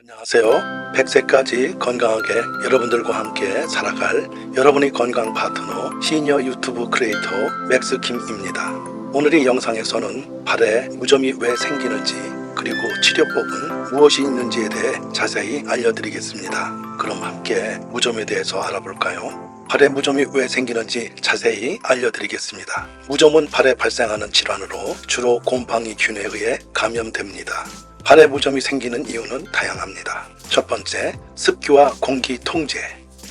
안녕하세요. 100세까지 건강하게 여러분들과 함께 살아갈 여러분의 건강 파트너 시니어 유튜브 크리에이터 맥스킴입니다. 오늘 이 영상에서는 발에 무좀이 왜 생기는지 그리고 치료법은 무엇이 있는지에 대해 자세히 알려드리겠습니다. 그럼 함께 무좀에 대해서 알아볼까요? 발에 무좀이 왜 생기는지 자세히 알려드리겠습니다. 무좀은 발에 발생하는 질환으로 주로 곰팡이균에 의해 감염됩니다. 발에 무좀이 생기는 이유는 다양합니다. 첫 번째, 습기와 공기 통제.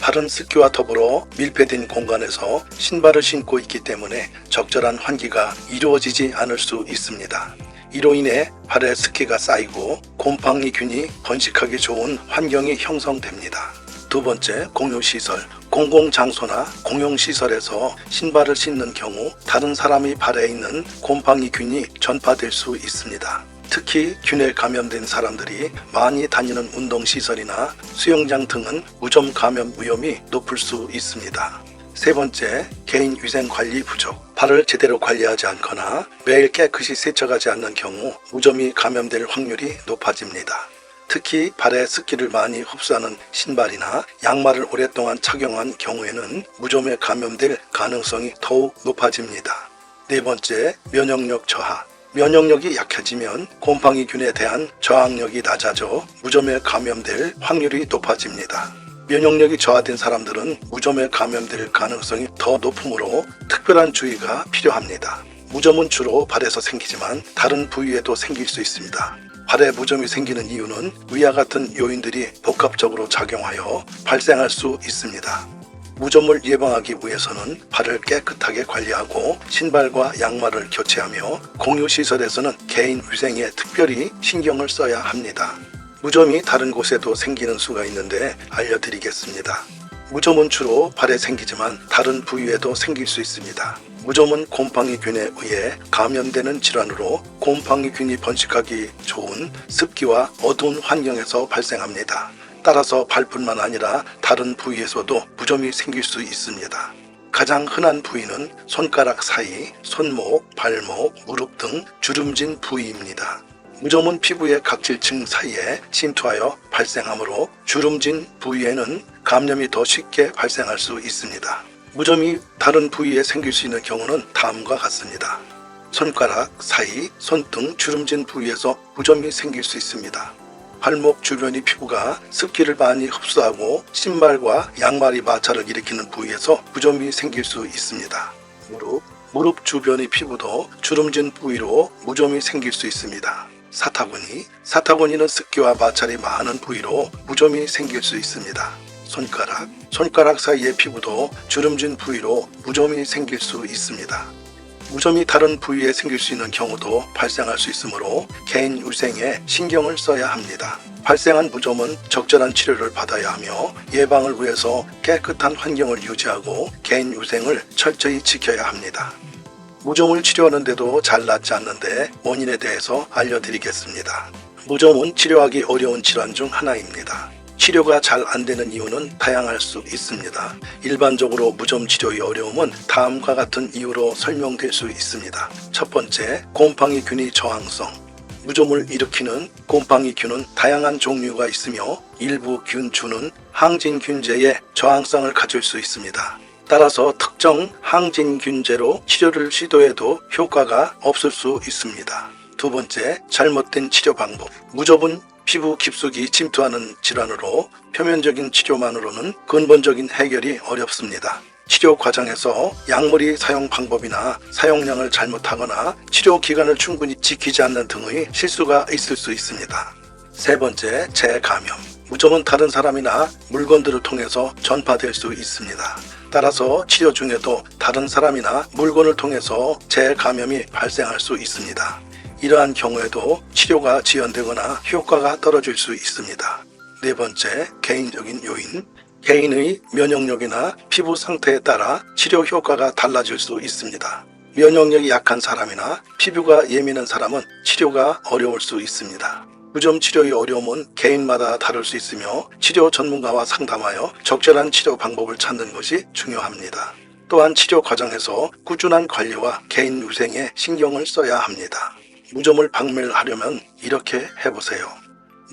발은 습기와 더불어 밀폐된 공간에서 신발을 신고 있기 때문에 적절한 환기가 이루어지지 않을 수 있습니다. 이로 인해 발에 습기가 쌓이고 곰팡이균이 번식하기 좋은 환경이 형성됩니다. 두 번째, 공유시설. 공공장소나 공용시설에서 신발을 신는 경우 다른 사람이 발에 있는 곰팡이균이 전파될 수 있습니다. 특히 균에 감염된 사람들이 많이 다니는 운동시설이나 수영장 등은 무좀 감염 위험이 높을 수 있습니다. 세 번째, 개인위생관리 부족. 발을 제대로 관리하지 않거나 매일 깨끗이 세척하지 않는 경우 무좀이 감염될 확률이 높아집니다. 특히 발에 습기를 많이 흡수하는 신발이나 양말을 오랫동안 착용한 경우에는 무좀에 감염될 가능성이 더욱 높아집니다. 네 번째, 면역력 저하. 면역력이 약해지면 곰팡이균에 대한 저항력이 낮아져 무좀에 감염될 확률이 높아집니다. 면역력이 저하된 사람들은 무좀에 감염될 가능성이 더 높으므로 특별한 주의가 필요합니다. 무좀은 주로 발에서 생기지만 다른 부위에도 생길 수 있습니다. 발에 무좀이 생기는 이유는 위와 같은 요인들이 복합적으로 작용하여 발생할 수 있습니다. 무좀을 예방하기 위해서는 발을 깨끗하게 관리하고 신발과 양말을 교체하며 공유시설에서는 개인 위생에 특별히 신경을 써야 합니다. 무좀이 다른 곳에도 생기는 수가 있는데 알려드리겠습니다. 무좀은 주로 발에 생기지만 다른 부위에도 생길 수 있습니다. 무좀은 곰팡이균에 의해 감염되는 질환으로 곰팡이균이 번식하기 좋은 습기와 어두운 환경에서 발생합니다. 따라서 발뿐만 아니라 다른 부위에서도 무좀이 생길 수 있습니다. 가장 흔한 부위는 손가락 사이, 손목, 발목, 무릎 등 주름진 부위입니다. 무좀은 피부의 각질층 사이에 침투하여 발생하므로 주름진 부위에는 감염이 더 쉽게 발생할 수 있습니다. 무좀이 다른 부위에 생길 수 있는 경우는 다음과 같습니다. 손가락 사이, 손등 주름진 부위에서 무좀이 생길 수 있습니다. 발목 주변의 피부가 습기를 많이 흡수하고 신발과 양말이 마찰을 일으키는 부위에서 무좀이 생길 수 있습니다. 무릎 주변의 피부도 주름진 부위로 무좀이 생길 수 있습니다. 사타구니는 습기와 마찰이 많은 부위로 무좀이 생길 수 있습니다. 손가락 사이의 피부도 주름진 부위로 무좀이 생길 수 있습니다. 무좀이 다른 부위에 생길 수 있는 경우도 발생할 수 있으므로 개인 위생에 신경을 써야 합니다. 발생한 무좀은 적절한 치료를 받아야 하며 예방을 위해서 깨끗한 환경을 유지하고 개인 위생을 철저히 지켜야 합니다. 무좀을 치료하는데도 잘 낫지 않는데 원인에 대해서 알려드리겠습니다. 무좀은 치료하기 어려운 질환 중 하나입니다. 치료가 잘 안 되는 이유는 다양할 수 있습니다. 일반적으로 무좀 치료의 어려움은 다음과 같은 이유로 설명될 수 있습니다. 첫 번째, 곰팡이균의 저항성. 무좀을 일으키는 곰팡이균은 다양한 종류가 있으며 일부 균주는 항진균제에 저항성을 가질 수 있습니다. 따라서 특정 항진균제로 치료를 시도해도 효과가 없을 수 있습니다. 두 번째, 잘못된 치료 방법. 무좀은 피부 깊숙이 침투하는 질환으로 표면적인 치료만으로는 근본적인 해결이 어렵습니다. 치료 과정에서 약물의 사용 방법이나 사용량을 잘못하거나 치료 기간을 충분히 지키지 않는 등의 실수가 있을 수 있습니다. 세 번째, 재감염. 무좀은 다른 사람이나 물건들을 통해서 전파될 수 있습니다. 따라서 치료 중에도 다른 사람이나 물건을 통해서 재감염이 발생할 수 있습니다. 이러한 경우에도 치료가 지연되거나 효과가 떨어질 수 있습니다. 네 번째, 개인적인 요인. 개인의 면역력이나 피부 상태에 따라 치료 효과가 달라질 수 있습니다. 면역력이 약한 사람이나 피부가 예민한 사람은 치료가 어려울 수 있습니다. 무좀 치료의 어려움은 개인마다 다를 수 있으며 치료 전문가와 상담하여 적절한 치료 방법을 찾는 것이 중요합니다. 또한 치료 과정에서 꾸준한 관리와 개인 위생에 신경을 써야 합니다. 무좀을 박멸하려면 이렇게 해보세요.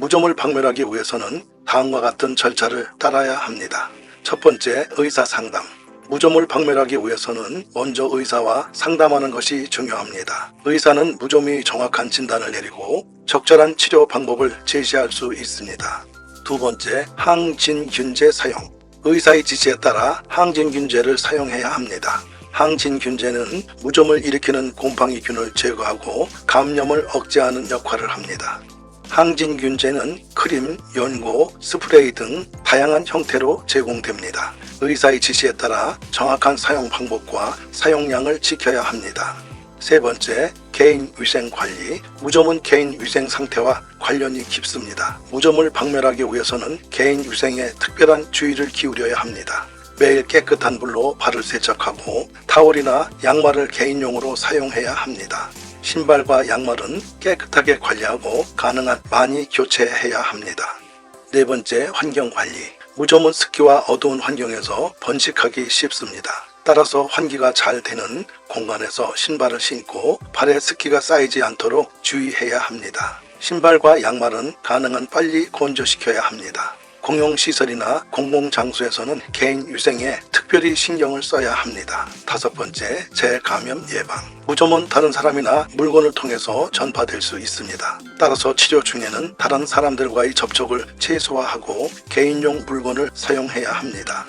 무좀을 박멸하기 위해서는 다음과 같은 절차를 따라야 합니다. 첫 번째, 의사 상담. 무좀을 박멸하기 위해서는 먼저 의사와 상담하는 것이 중요합니다. 의사는 무좀이 정확한 진단을 내리고 적절한 치료 방법을 제시할 수 있습니다. 두 번째, 항진균제 사용. 의사의 지시에 따라 항진균제를 사용해야 합니다. 항진균제는 무좀을 일으키는 곰팡이균을 제거하고 감염을 억제하는 역할을 합니다. 항진균제는 크림, 연고, 스프레이 등 다양한 형태로 제공됩니다. 의사의 지시에 따라 정확한 사용 방법과 사용량을 지켜야 합니다. 세 번째, 개인 위생 관리. 무좀은 개인 위생 상태와 관련이 깊습니다. 무좀을 박멸하기 위해서는 개인 위생에 특별한 주의를 기울여야 합니다. 매일 깨끗한 물로 발을 세척하고 타올이나 양말을 개인용으로 사용해야 합니다. 신발과 양말은 깨끗하게 관리하고 가능한 많이 교체해야 합니다. 네 번째, 환경 관리. 무좀은 습기와 어두운 환경에서 번식하기 쉽습니다. 따라서 환기가 잘 되는 공간에서 신발을 신고 발에 습기가 쌓이지 않도록 주의해야 합니다. 신발과 양말은 가능한 빨리 건조시켜야 합니다. 공용시설이나 공공장소에서는 개인 위생에 특별히 신경을 써야 합니다. 다섯 번째, 재감염 예방. 무좀은 다른 사람이나 물건을 통해서 전파될 수 있습니다. 따라서 치료 중에는 다른 사람들과의 접촉을 최소화하고 개인용 물건을 사용해야 합니다.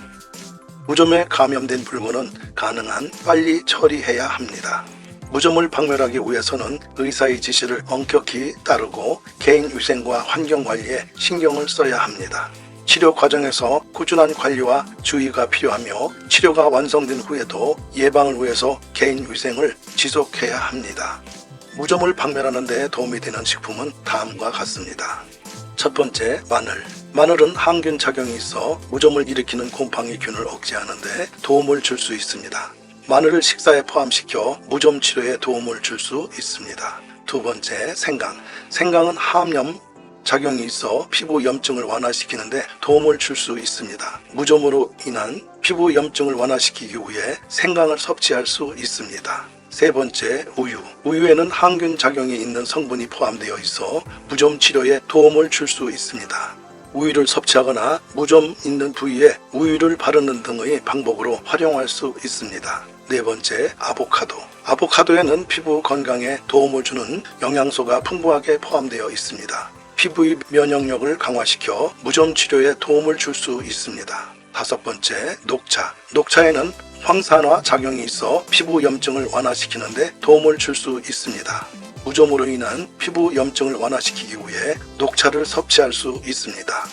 무좀에 감염된 물건은 가능한 빨리 처리해야 합니다. 무좀을 박멸하기 위해서는 의사의 지시를 엄격히 따르고 개인 위생과 환경 관리에 신경을 써야 합니다. 치료 과정에서 꾸준한 관리와 주의가 필요하며 치료가 완성된 후에도 예방을 위해서 개인 위생을 지속해야 합니다. 무좀을 박멸하는 데 도움이 되는 식품은 다음과 같습니다. 첫 번째, 마늘. 마늘은 항균 작용이 있어 무좀을 일으키는 곰팡이균을 억제하는 데 도움을 줄 수 있습니다. 마늘을 식사에 포함시켜 무좀 치료에 도움을 줄 수 있습니다. 두 번째, 생강. 생강은 항염 작용이 있어 피부 염증을 완화시키는데 도움을 줄 수 있습니다. 무좀으로 인한 피부 염증을 완화시키기 위해 생강을 섭취할 수 있습니다. 세 번째, 우유. 우유에는 항균 작용이 있는 성분이 포함되어 있어 무좀 치료에 도움을 줄 수 있습니다. 우유를 섭취하거나 무좀 있는 부위에 우유를 바르는 등의 방법으로 활용할 수 있습니다. 네 번째, 아보카도. 아보카도에는 피부 건강에 도움을 주는 영양소가 풍부하게 포함되어 있습니다. 피부의 면역력을 강화시켜 무좀 치료에 도움을 줄 수 있습니다. 다섯 번째, 녹차. 녹차에는 황산화 작용이 있어 피부 염증을 완화시키는데 도움을 줄 수 있습니다. 무좀으로 인한 피부 염증을 완화시키기 위해 녹차를 섭취할 수 있습니다.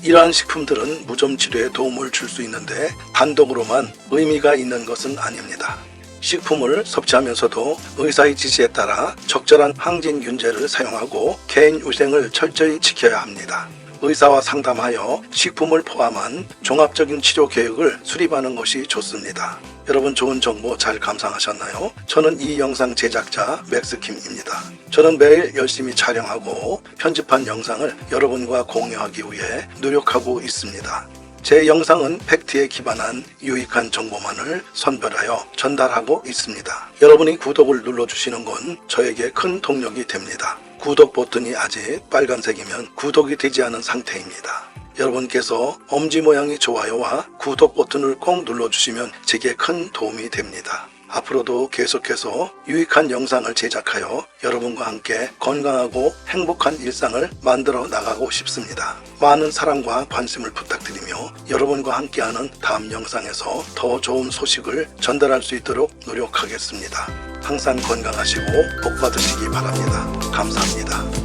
이러한 식품들은 무좀 치료에 도움을 줄 수 있는데 단독으로만 의미가 있는 것은 아닙니다. 식품을 섭취하면서도 의사의 지시에 따라 적절한 항진균제를 사용하고 개인 위생을 철저히 지켜야 합니다. 의사와 상담하여 식품을 포함한 종합적인 치료 계획을 수립하는 것이 좋습니다. 여러분 좋은 정보 잘 감상하셨나요? 저는 이 영상 제작자 맥스킴입니다. 저는 매일 열심히 촬영하고 편집한 영상을 여러분과 공유하기 위해 노력하고 있습니다. 제 영상은 팩트에 기반한 유익한 정보만을 선별하여 전달하고 있습니다. 여러분이 구독을 눌러주시는 건 저에게 큰 동력이 됩니다. 구독 버튼이 아직 빨간색이면 구독이 되지 않은 상태입니다. 여러분께서 엄지 모양의 좋아요와 구독 버튼을 꼭 눌러주시면 제게 큰 도움이 됩니다. 앞으로도 계속해서 유익한 영상을 제작하여 여러분과 함께 건강하고 행복한 일상을 만들어 나가고 싶습니다. 많은 사랑과 관심을 부탁드리며 여러분과 함께하는 다음 영상에서 더 좋은 소식을 전달할 수 있도록 노력하겠습니다. 항상 건강하시고 복 받으시기 바랍니다. 감사합니다.